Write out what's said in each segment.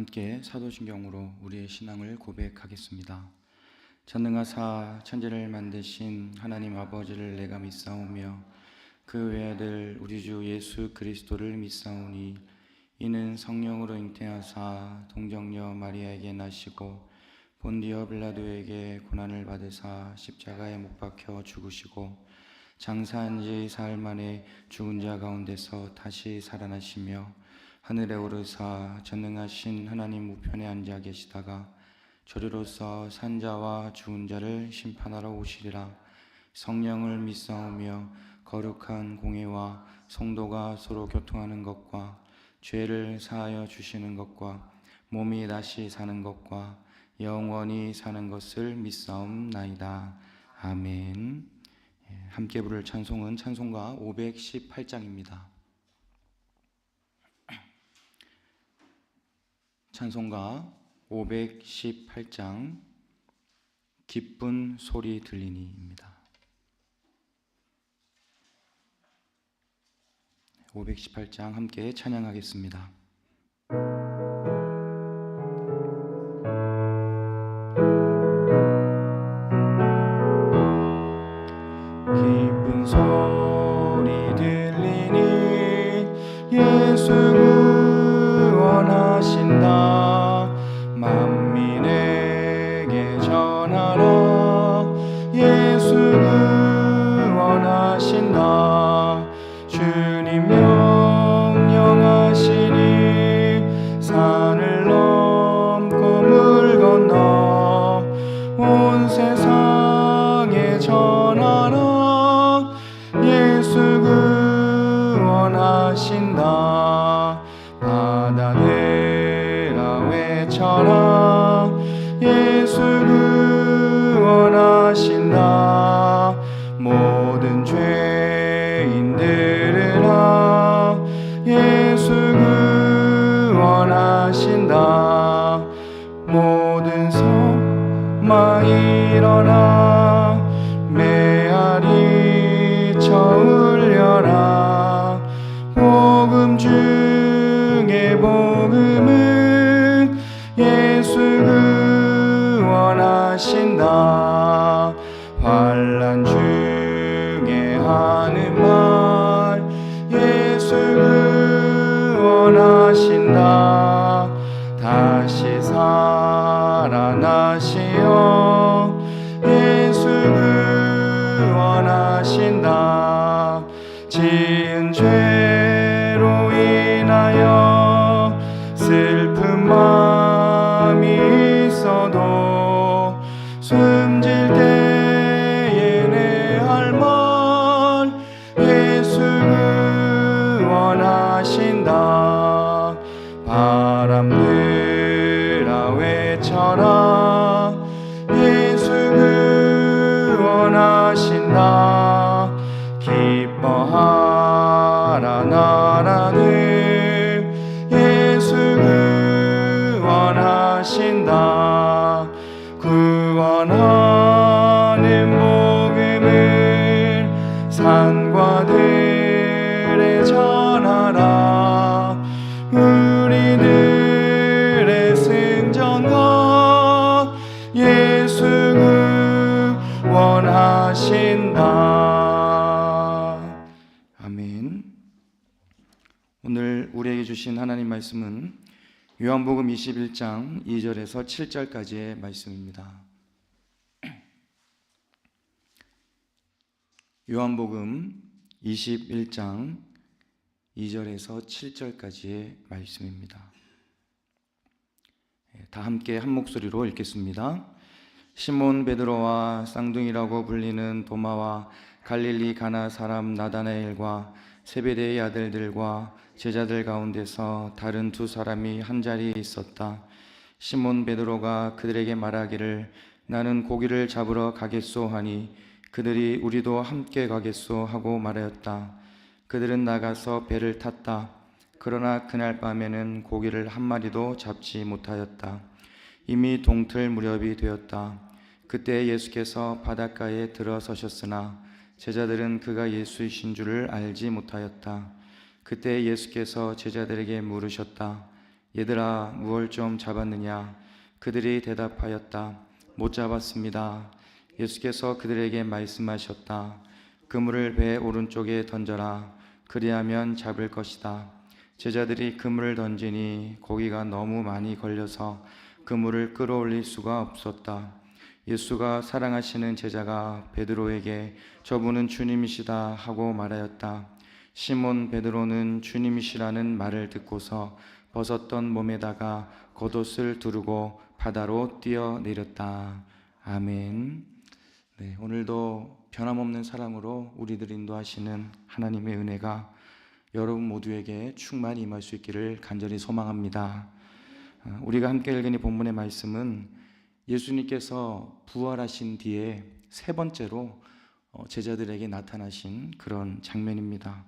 함께 사도신경으로 우리의 신앙을 고백하겠습니다. 전능하사 천지를 만드신 하나님 아버지를 내가 믿사오며 그 외아들 우리 주 예수 그리스도를 믿사오니 이는 성령으로 잉태하사 동정녀 마리아에게 나시고 본디오 빌라도에게 고난을 받으사 십자가에 못 박혀 죽으시고 장사한 지 사흘 만에 죽은 자 가운데서 다시 살아나시며 하늘에 오르사 전능하신 하나님 우편에 앉아 계시다가 저리로서 산자와 죽은 자를 심판하러 오시리라. 성령을 믿사오며 거룩한 공회와 성도가 서로 교통하는 것과 죄를 사하여 주시는 것과 몸이 다시 사는 것과 영원히 사는 것을 믿사옵나이다. 아멘. 함께 부를 찬송은 찬송가 518장입니다. 찬송가 518장 기쁜 소리 들리니입니다. 518장 함께 찬양하겠습니다. 기쁜 소리 들리니 예수 구원하신다. 만민에게 전하라. 예수 구원하신다. 주님 명령하시니 산을 넘고 물 건너 온 세상에 전하라. 예수 구원하신다. 바다들아 외쳐라. 예수 구원하신다. 모든 죄인 들으라. 예수 구원하신다. 모든 소망 일어나. 메아리 쳐 울려라. 복음 중에 복음은 예수 구원하신다. 환난 중에 하는 말 예수 구원하신다. 다시 살아나시어 예수 구원하신다. 지은 죄로 인하여 슬픈 마음이 있어도 숨질 때에 내 할 말 예수 구원하신다. 바람들아 외쳐라. 예수 구원하신다. 기뻐하라 나라들 예수 구원하신다. 구원하는 복음을 산과 들에 전하라. 우리들의 승전가 예수 구원하신다. 아멘. 오늘 우리에게 주신 하나님 말씀은 요한복음 21장 2절에서 7절까지의 말씀입니다. 요한복음 21장 2절에서 7절까지의 말씀입니다. 다 함께 한 목소리로 읽겠습니다. 시몬 베드로와 쌍둥이라고 불리는 도마와 갈릴리 가나 사람 나다나엘과 세베대의 아들들과 제자들 가운데서 다른 두 사람이 한자리에 있었다. 시몬 베드로가 그들에게 말하기를 나는 고기를 잡으러 가겠소 하니 그들이 우리도 함께 가겠소 하고 말하였다. 그들은 나가서 배를 탔다. 그러나 그날 밤에는 고기를 한 마리도 잡지 못하였다. 이미 동틀 무렵이 되었다. 그때 예수께서 바닷가에 들어서셨으나 제자들은 그가 예수이신 줄을 알지 못하였다. 그때 예수께서 제자들에게 물으셨다. 얘들아 무얼 좀 잡았느냐? 그들이 대답하였다. 못 잡았습니다. 예수께서 그들에게 말씀하셨다. 그물을 배 오른쪽에 던져라. 그리하면 잡을 것이다. 제자들이 그물을 던지니 고기가 너무 많이 걸려서 그물을 끌어올릴 수가 없었다. 예수가 사랑하시는 제자가 베드로에게 저분은 주님이시다 하고 말하였다. 시몬 베드로는 주님이시라는 말을 듣고서 벗었던 몸에다가 겉옷을 두르고 바다로 뛰어내렸다. 아멘. 네, 오늘도 변함없는 사랑으로 우리들 인도하시는 하나님의 은혜가 여러분 모두에게 충만히 임할 수 있기를 간절히 소망합니다. 우리가 함께 읽은 이 본문의 말씀은 예수님께서 부활하신 뒤에 세 번째로 제자들에게 나타나신 그런 장면입니다.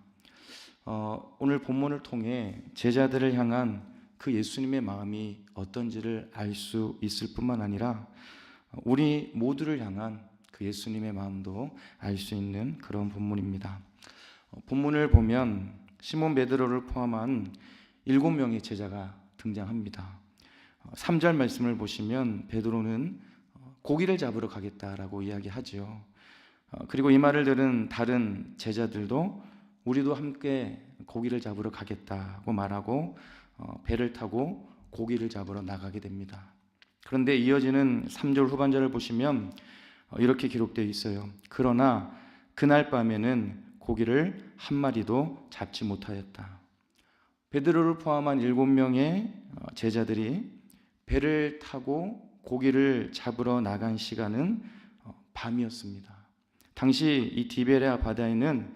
오늘 본문을 통해 제자들을 향한 그 예수님의 마음이 어떤지를 알 수 있을 뿐만 아니라 우리 모두를 향한 그 예수님의 마음도 알 수 있는 그런 본문입니다. 본문을 보면 시몬 베드로를 포함한 7명의 제자가 등장합니다. 3절 말씀을 보시면 베드로는 고기를 잡으러 가겠다라고 이야기하죠. 그리고 이 말을 들은 다른 제자들도 우리도 함께 고기를 잡으러 가겠다고 말하고 배를 타고 고기를 잡으러 나가게 됩니다. 그런데 이어지는 3절 후반절을 보시면 이렇게 기록되어 있어요. 그러나 그날 밤에는 고기를 한 마리도 잡지 못하였다. 베드로를 포함한 7명의 제자들이 배를 타고 고기를 잡으러 나간 시간은 밤이었습니다. 당시 이 디베레아 바다에는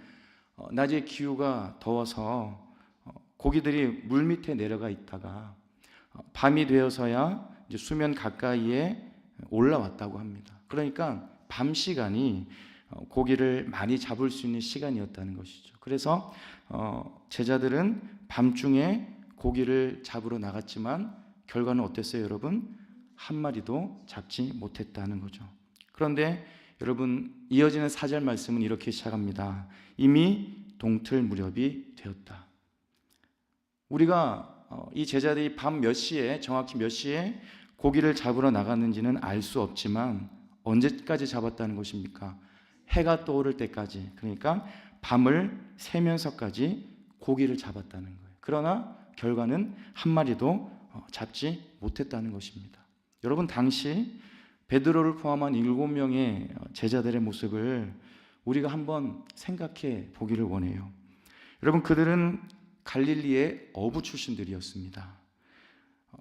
낮에 기후가 더워서 고기들이 물 밑에 내려가 있다가 밤이 되어서야 이제 수면 가까이에 올라왔다고 합니다. 그러니까 밤 시간이 고기를 많이 잡을 수 있는 시간이었다는 것이죠. 그래서 제자들은 밤중에 고기를 잡으러 나갔지만 결과는 어땠어요, 여러분? 한 마리도 잡지 못했다는 거죠. 그런데 여러분, 이어지는 4절 말씀은 이렇게 시작합니다. 이미 동틀 무렵이 되었다. 우리가 이 제자들이 밤 몇 시에, 정확히 몇 시에 고기를 잡으러 나갔는지는 알 수 없지만 언제까지 잡았다는 것입니까? 해가 떠오를 때까지, 그러니까 밤을 새면서까지 고기를 잡았다는 거예요. 그러나 결과는 한 마리도 잡지 못했다는 것입니다. 여러분, 당시 베드로를 포함한 7명의 제자들의 모습을 우리가 한번 생각해 보기를 원해요. 여러분, 그들은 갈릴리의 어부 출신들이었습니다.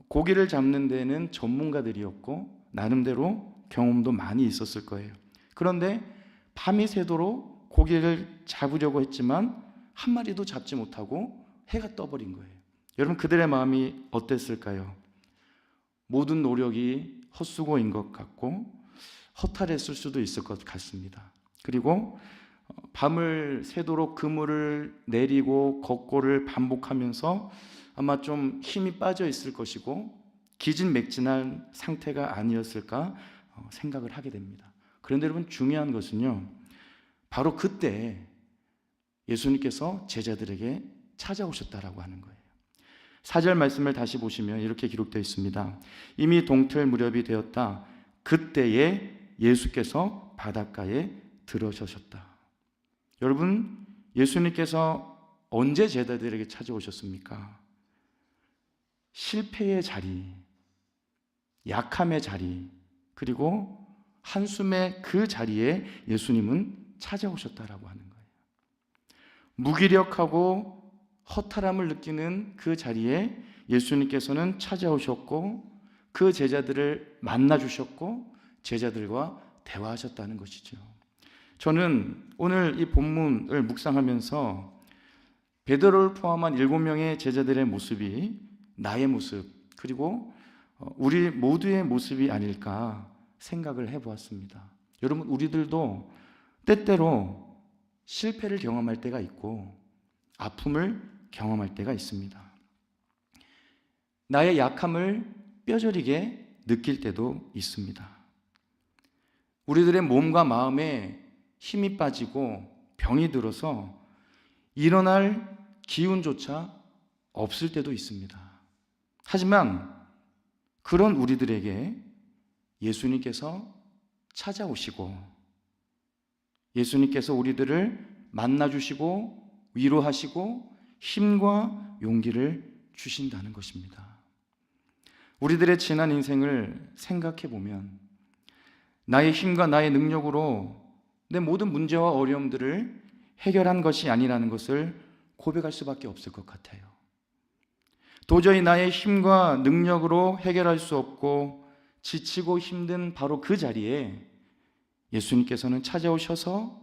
고기를 잡는 데는 전문가들이었고 나름대로 경험도 많이 있었을 거예요. 그런데 밤이 새도록 고기를 잡으려고 했지만 한 마리도 잡지 못하고 해가 떠버린 거예요. 여러분, 그들의 마음이 어땠을까요? 모든 노력이 헛수고인 것 같고 허탈했을 수도 있을 것 같습니다. 그리고 밤을 새도록 그물을 내리고 걷고를 반복하면서 아마 좀 힘이 빠져 있을 것이고 기진맥진한 상태가 아니었을까 생각을 하게 됩니다. 그런데 여러분, 중요한 것은요, 바로 그때 예수님께서 제자들에게 찾아오셨다라고 하는 거예요. 4절 말씀을 다시 보시면 이렇게 기록되어 있습니다. 이미 동틀 무렵이 되었다. 그때에 예수께서 바닷가에 들어서셨다. 여러분, 예수님께서 언제 제자들에게 찾아오셨습니까? 실패의 자리, 약함의 자리, 그리고 한숨의 그 자리에 예수님은 찾아오셨다라고 하는 거예요. 무기력하고 허탈함을 느끼는 그 자리에 예수님께서는 찾아오셨고 그 제자들을 만나주셨고 제자들과 대화하셨다는 것이죠. 저는 오늘 이 본문을 묵상하면서 베드로를 포함한 7명의 제자들의 모습이 나의 모습, 그리고 우리 모두의 모습이 아닐까 생각을 해보았습니다. 여러분, 우리들도 때때로 실패를 경험할 때가 있고 아픔을 경험할 때가 있습니다. 나의 약함을 뼈저리게 느낄 때도 있습니다. 우리들의 몸과 마음에 힘이 빠지고 병이 들어서 일어날 기운조차 없을 때도 있습니다. 하지만 그런 우리들에게 예수님께서 찾아오시고 예수님께서 우리들을 만나주시고 위로하시고 힘과 용기를 주신다는 것입니다. 우리들의 지난 인생을 생각해 보면 나의 힘과 나의 능력으로 내 모든 문제와 어려움들을 해결한 것이 아니라는 것을 고백할 수밖에 없을 것 같아요. 도저히 나의 힘과 능력으로 해결할 수 없고 지치고 힘든 바로 그 자리에 예수님께서는 찾아오셔서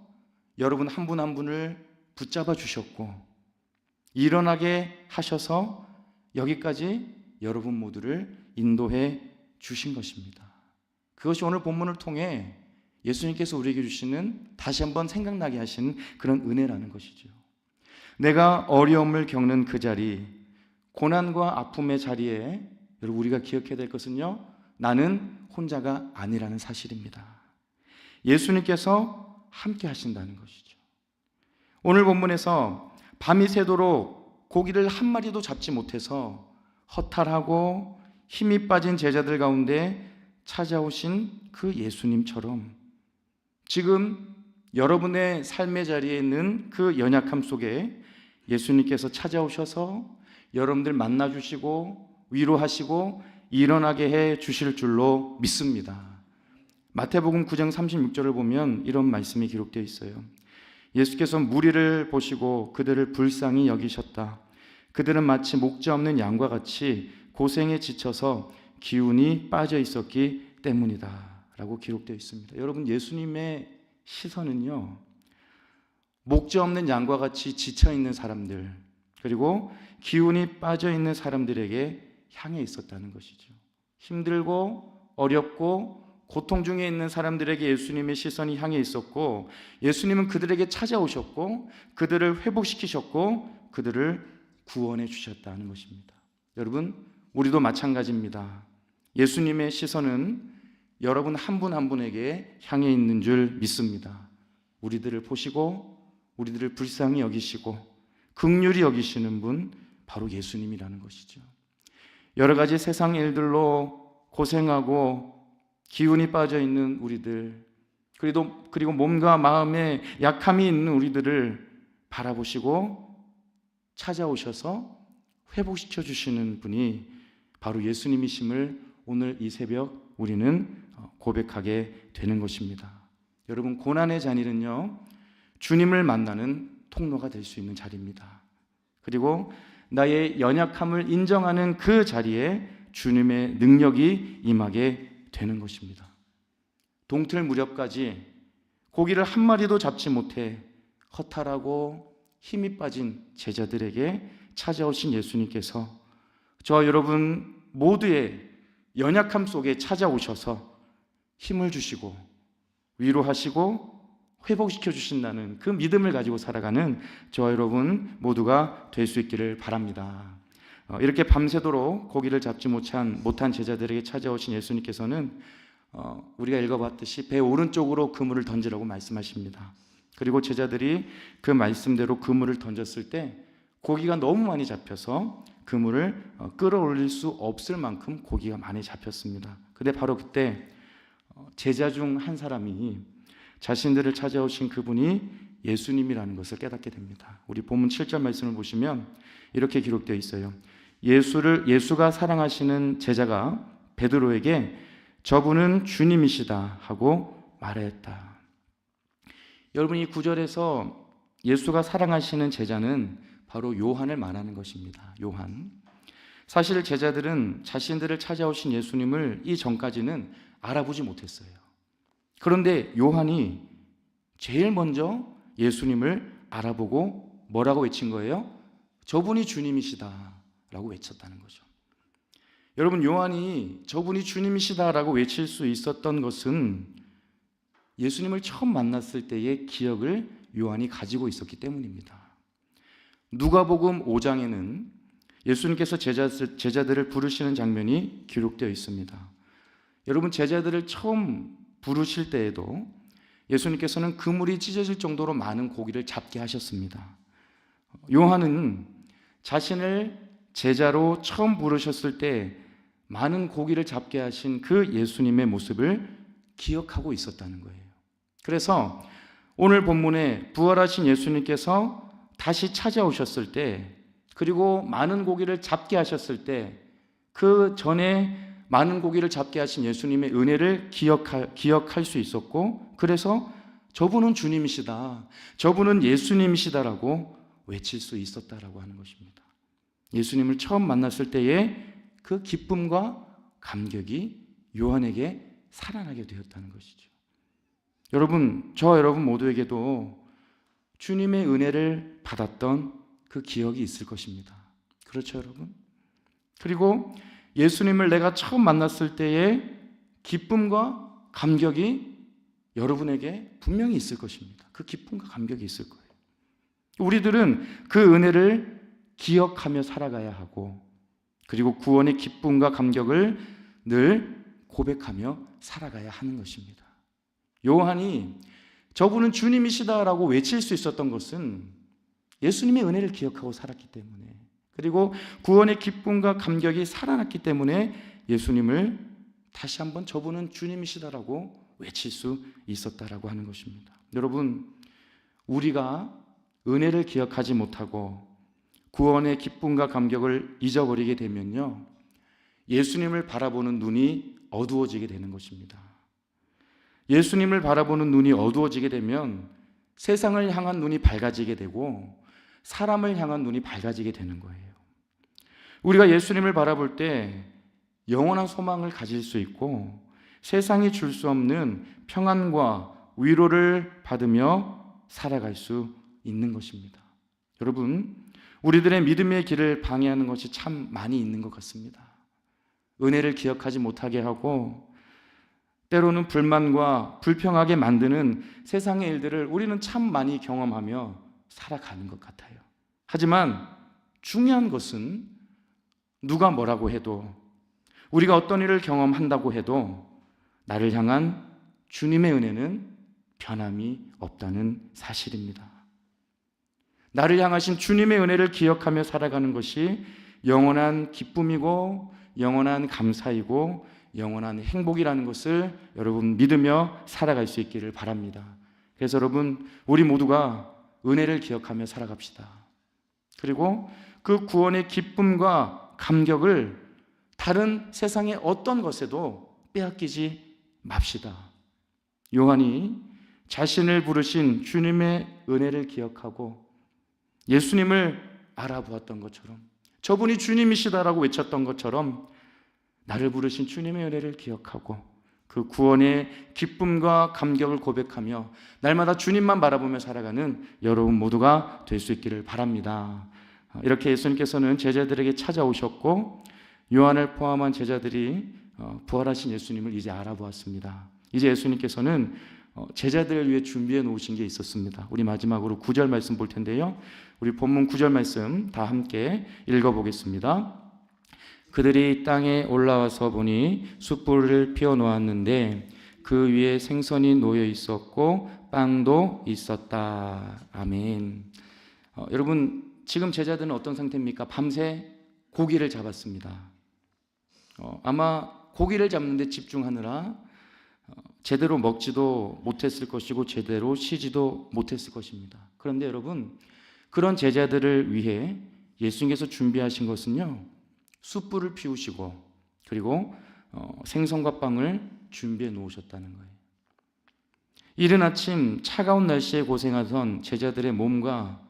여러분 한 분 한 분을 붙잡아 주셨고 일어나게 하셔서 여기까지 여러분 모두를 인도해 주신 것입니다. 그것이 오늘 본문을 통해 예수님께서 우리에게 주시는 다시 한번 생각나게 하신 그런 은혜라는 것이죠. 내가 어려움을 겪는 그 자리, 고난과 아픔의 자리에 여러분 우리가 기억해야 될 것은요, 나는 혼자가 아니라는 사실입니다. 예수님께서 함께 하신다는 것이죠. 오늘 본문에서 밤이 새도록 고기를 한 마리도 잡지 못해서 허탈하고 힘이 빠진 제자들 가운데 찾아오신 그 예수님처럼 지금 여러분의 삶의 자리에 있는 그 연약함 속에 예수님께서 찾아오셔서 여러분들 만나주시고 위로하시고 일어나게 해 주실 줄로 믿습니다. 마태복음 9장 36절을 보면 이런 말씀이 기록되어 있어요. 예수께서 무리를 보시고 그들을 불쌍히 여기셨다. 그들은 마치 목자 없는 양과 같이 고생에 지쳐서 기운이 빠져 있었기 때문이다 라고 기록되어 있습니다. 여러분, 예수님의 시선은요, 목자 없는 양과 같이 지쳐있는 사람들, 그리고 기운이 빠져있는 사람들에게 향해 있었다는 것이죠. 힘들고 어렵고 고통 중에 있는 사람들에게 예수님의 시선이 향해 있었고, 예수님은 그들에게 찾아오셨고 그들을 회복시키셨고 그들을 구원해 주셨다는 것입니다. 여러분, 우리도 마찬가지입니다. 예수님의 시선은 여러분 한 분 한 분에게 향해 있는 줄 믿습니다. 우리들을 보시고 우리들을 불쌍히 여기시고 긍휼히 여기시는 분, 바로 예수님이라는 것이죠. 여러 가지 세상 일들로 고생하고 기운이 빠져 있는 우리들, 그리고 몸과 마음에 약함이 있는 우리들을 바라보시고 찾아오셔서 회복시켜 주시는 분이 바로 예수님이심을 오늘 이 새벽 우리는 고백하게 되는 것입니다. 여러분, 고난의 자리는요, 주님을 만나는 통로가 될 수 있는 자리입니다. 그리고 나의 연약함을 인정하는 그 자리에 주님의 능력이 임하게 되는 것입니다. 동틀 무렵까지 고기를 한 마리도 잡지 못해 허탈하고 힘이 빠진 제자들에게 찾아오신 예수님께서 저와 여러분 모두의 연약함 속에 찾아오셔서 힘을 주시고 위로하시고 회복시켜 주신다는 그 믿음을 가지고 살아가는 저와 여러분 모두가 될 수 있기를 바랍니다. 이렇게 밤새도록 고기를 잡지 못한 제자들에게 찾아오신 예수님께서는 우리가 읽어봤듯이 배 오른쪽으로 그물을 던지라고 말씀하십니다. 그리고 제자들이 그 말씀대로 그물을 던졌을 때 고기가 너무 많이 잡혀서 그물을 끌어올릴 수 없을 만큼 고기가 많이 잡혔습니다. 근데 바로 그때 제자 중 한 사람이 자신들을 찾아오신 그분이 예수님이라는 것을 깨닫게 됩니다. 우리 본문 7절 말씀을 보시면 이렇게 기록되어 있어요. 예수가 사랑하시는 제자가 베드로에게 저분은 주님이시다 하고 말했다. 여러분, 이 구절에서 예수가 사랑하시는 제자는 바로 요한을 말하는 것입니다. 요한. 사실 제자들은 자신들을 찾아오신 예수님을 이전까지는 알아보지 못했어요. 그런데 요한이 제일 먼저 예수님을 알아보고 뭐라고 외친 거예요? 저분이 주님이시다 라고 외쳤다는 거죠. 여러분, 요한이 저분이 주님이시다라고 외칠 수 있었던 것은 예수님을 처음 만났을 때의 기억을 요한이 가지고 있었기 때문입니다. 누가복음 5장에는 예수님께서 제자들을 부르시는 장면이 기록되어 있습니다. 여러분, 제자들을 처음 부르실 때에도 예수님께서는 그물이 찢어질 정도로 많은 고기를 잡게 하셨습니다. 요한은 자신을 제자로 처음 부르셨을 때 많은 고기를 잡게 하신 그 예수님의 모습을 기억하고 있었다는 거예요. 그래서 오늘 본문에 부활하신 예수님께서 다시 찾아오셨을 때, 그리고 많은 고기를 잡게 하셨을 때, 그 전에 많은 고기를 잡게 하신 예수님의 은혜를 기억할 수 있었고, 그래서 저분은 주님이시다, 저분은 예수님이시다라고 외칠 수 있었다라고 하는 것입니다. 예수님을 처음 만났을 때의 그 기쁨과 감격이 요한에게 살아나게 되었다는 것이죠. 여러분, 저와 여러분 모두에게도 주님의 은혜를 받았던 그 기억이 있을 것입니다. 그렇죠, 여러분? 그리고 예수님을 내가 처음 만났을 때의 기쁨과 감격이 여러분에게 분명히 있을 것입니다. 그 기쁨과 감격이 있을 거예요. 우리들은 그 은혜를 기억하며 살아가야 하고, 그리고 구원의 기쁨과 감격을 늘 고백하며 살아가야 하는 것입니다. 요한이 저분은 주님이시다라고 외칠 수 있었던 것은 예수님의 은혜를 기억하고 살았기 때문에, 그리고 구원의 기쁨과 감격이 살아났기 때문에 예수님을 다시 한번 저분은 주님이시다라고 외칠 수 있었다라고 하는 것입니다. 여러분, 우리가 은혜를 기억하지 못하고 구원의 기쁨과 감격을 잊어버리게 되면요, 예수님을 바라보는 눈이 어두워지게 되는 것입니다. 예수님을 바라보는 눈이 어두워지게 되면 세상을 향한 눈이 밝아지게 되고 사람을 향한 눈이 밝아지게 되는 거예요. 우리가 예수님을 바라볼 때 영원한 소망을 가질 수 있고 세상이 줄 수 없는 평안과 위로를 받으며 살아갈 수 있는 것입니다. 여러분, 우리들의 믿음의 길을 방해하는 것이 참 많이 있는 것 같습니다. 은혜를 기억하지 못하게 하고 때로는 불만과 불평하게 만드는 세상의 일들을 우리는 참 많이 경험하며 살아가는 것 같아요. 하지만 중요한 것은 누가 뭐라고 해도, 우리가 어떤 일을 경험한다고 해도 나를 향한 주님의 은혜는 변함이 없다는 사실입니다. 나를 향하신 주님의 은혜를 기억하며 살아가는 것이 영원한 기쁨이고 영원한 감사이고 영원한 행복이라는 것을 여러분 믿으며 살아갈 수 있기를 바랍니다. 그래서 여러분, 우리 모두가 은혜를 기억하며 살아갑시다. 그리고 그 구원의 기쁨과 감격을 다른 세상의 어떤 것에도 빼앗기지 맙시다. 요한이 자신을 부르신 주님의 은혜를 기억하고 예수님을 알아보았던 것처럼, 저분이 주님이시다라고 외쳤던 것처럼 나를 부르신 주님의 은혜를 기억하고 그 구원의 기쁨과 감격을 고백하며 날마다 주님만 바라보며 살아가는 여러분 모두가 될 수 있기를 바랍니다. 이렇게 예수님께서는 제자들에게 찾아오셨고 요한을 포함한 제자들이 부활하신 예수님을 이제 알아보았습니다. 이제 예수님께서는 제자들을 위해 준비해 놓으신 게 있었습니다. 우리 마지막으로 9절 말씀 볼 텐데요, 우리 본문 9절 말씀 다 함께 읽어보겠습니다. 그들이 땅에 올라와서 보니 숯불을 피워 놓았는데 그 위에 생선이 놓여 있었고 빵도 있었다. 아멘. 여러분, 지금 제자들은 어떤 상태입니까? 밤새 고기를 잡았습니다. 아마 고기를 잡는데 집중하느라 제대로 먹지도 못했을 것이고 제대로 쉬지도 못했을 것입니다. 그런데 여러분, 그런 제자들을 위해 예수님께서 준비하신 것은요, 숯불을 피우시고 그리고 생선과 빵을 준비해 놓으셨다는 거예요. 이른 아침 차가운 날씨에 고생하던 제자들의 몸과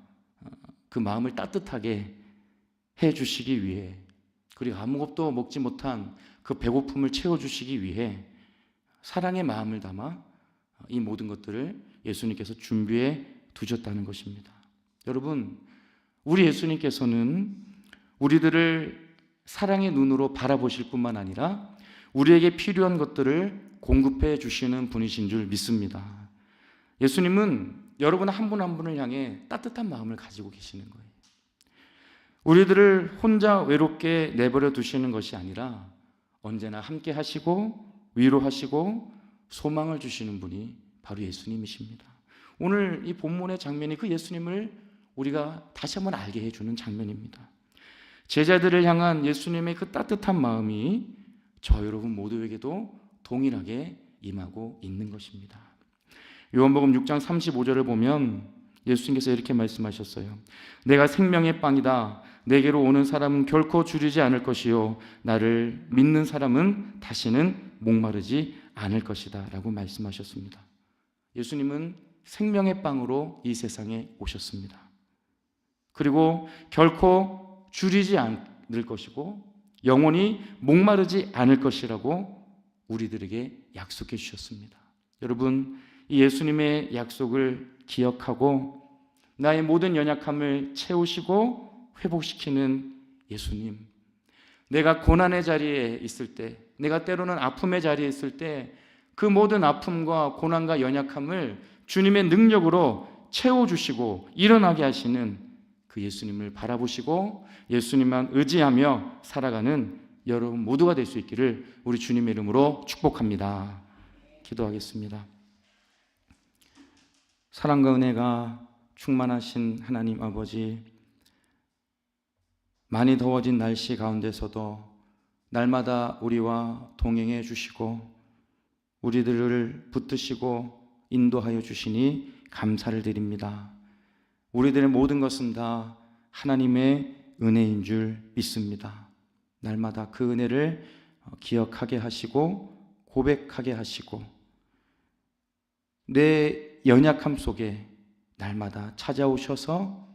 그 마음을 따뜻하게 해주시기 위해, 그리고 아무것도 먹지 못한 그 배고픔을 채워주시기 위해 사랑의 마음을 담아 이 모든 것들을 예수님께서 준비해 두셨다는 것입니다. 여러분, 우리 예수님께서는 우리들을 사랑의 눈으로 바라보실 뿐만 아니라 우리에게 필요한 것들을 공급해 주시는 분이신 줄 믿습니다. 예수님은 여러분 한 분 한 분을 향해 따뜻한 마음을 가지고 계시는 거예요. 우리들을 혼자 외롭게 내버려 두시는 것이 아니라 언제나 함께 하시고 위로하시고 소망을 주시는 분이 바로 예수님이십니다. 오늘 이 본문의 장면이 그 예수님을 우리가 다시 한번 알게 해주는 장면입니다. 제자들을 향한 예수님의 그 따뜻한 마음이 저 여러분 모두에게도 동일하게 임하고 있는 것입니다. 요한복음 6장 35절을 보면 예수님께서 이렇게 말씀하셨어요. 내가 생명의 빵이다. 내게로 오는 사람은 결코 줄이지 않을 것이요 나를 믿는 사람은 다시는 목마르지 않을 것이다 라고 말씀하셨습니다. 예수님은 생명의 빵으로 이 세상에 오셨습니다. 그리고 결코 줄이지 않을 것이고 영원히 목마르지 않을 것이라고 우리들에게 약속해 주셨습니다. 여러분, 이 예수님의 약속을 기억하고 나의 모든 연약함을 채우시고 회복시키는 예수님, 내가 고난의 자리에 있을 때, 내가 때로는 아픔의 자리에 있을 때 그 모든 아픔과 고난과 연약함을 주님의 능력으로 채워주시고 일어나게 하시는 그 예수님을 바라보시고 예수님만 의지하며 살아가는 여러분 모두가 될 수 있기를 우리 주님의 이름으로 축복합니다. 기도하겠습니다. 사랑과 은혜가 충만하신 하나님 아버지, 많이 더워진 날씨 가운데서도 날마다 우리와 동행해 주시고 우리들을 붙드시고 인도하여 주시니 감사를 드립니다. 우리들의 모든 것은 다 하나님의 은혜인 줄 믿습니다. 날마다 그 은혜를 기억하게 하시고 고백하게 하시고 내 연약함 속에 날마다 찾아오셔서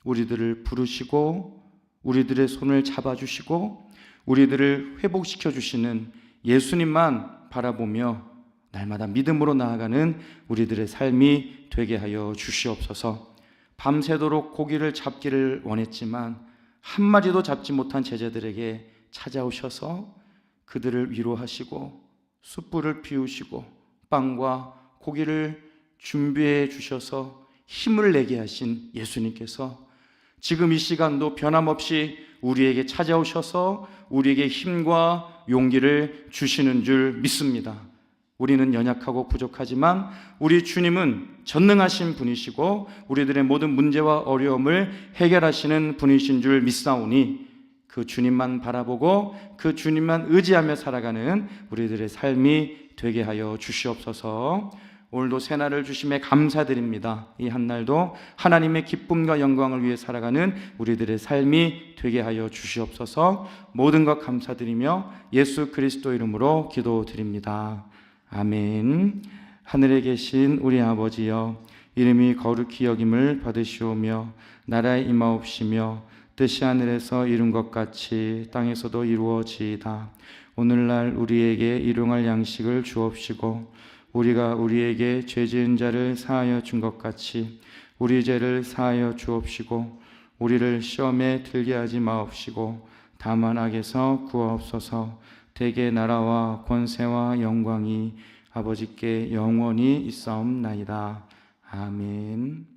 우리들을 부르시고 우리들의 손을 잡아주시고 우리들을 회복시켜 주시는 예수님만 바라보며 날마다 믿음으로 나아가는 우리들의 삶이 되게 하여 주시옵소서. 밤새도록 고기를 잡기를 원했지만 한 마리도 잡지 못한 제자들에게 찾아오셔서 그들을 위로하시고 숯불을 피우시고 빵과 고기를 준비해 주셔서 힘을 내게 하신 예수님께서 지금 이 시간도 변함없이 우리에게 찾아오셔서 우리에게 힘과 용기를 주시는 줄 믿습니다. 우리는 연약하고 부족하지만 우리 주님은 전능하신 분이시고 우리들의 모든 문제와 어려움을 해결하시는 분이신 줄 믿사오니 그 주님만 바라보고 그 주님만 의지하며 살아가는 우리들의 삶이 되게 하여 주시옵소서. 오늘도 새날을 주심에 감사드립니다. 이 한날도 하나님의 기쁨과 영광을 위해 살아가는 우리들의 삶이 되게 하여 주시옵소서. 모든 것 감사드리며 예수 그리스도 이름으로 기도드립니다. 아멘. 하늘에 계신 우리 아버지여, 이름이 거룩히 여김을 받으시오며 나라에 임하옵시며 뜻이 하늘에서 이룬 것 같이 땅에서도 이루어지이다. 오늘날 우리에게 일용할 양식을 주옵시고 우리가 우리에게 죄 지은 자를 사하여 준 것 같이 우리 죄를 사하여 주옵시고 우리를 시험에 들게 하지 마옵시고 다만 악에서 구하옵소서. 대개 나라와 권세와 영광이 아버지께 영원히 있사옵나이다. 아멘.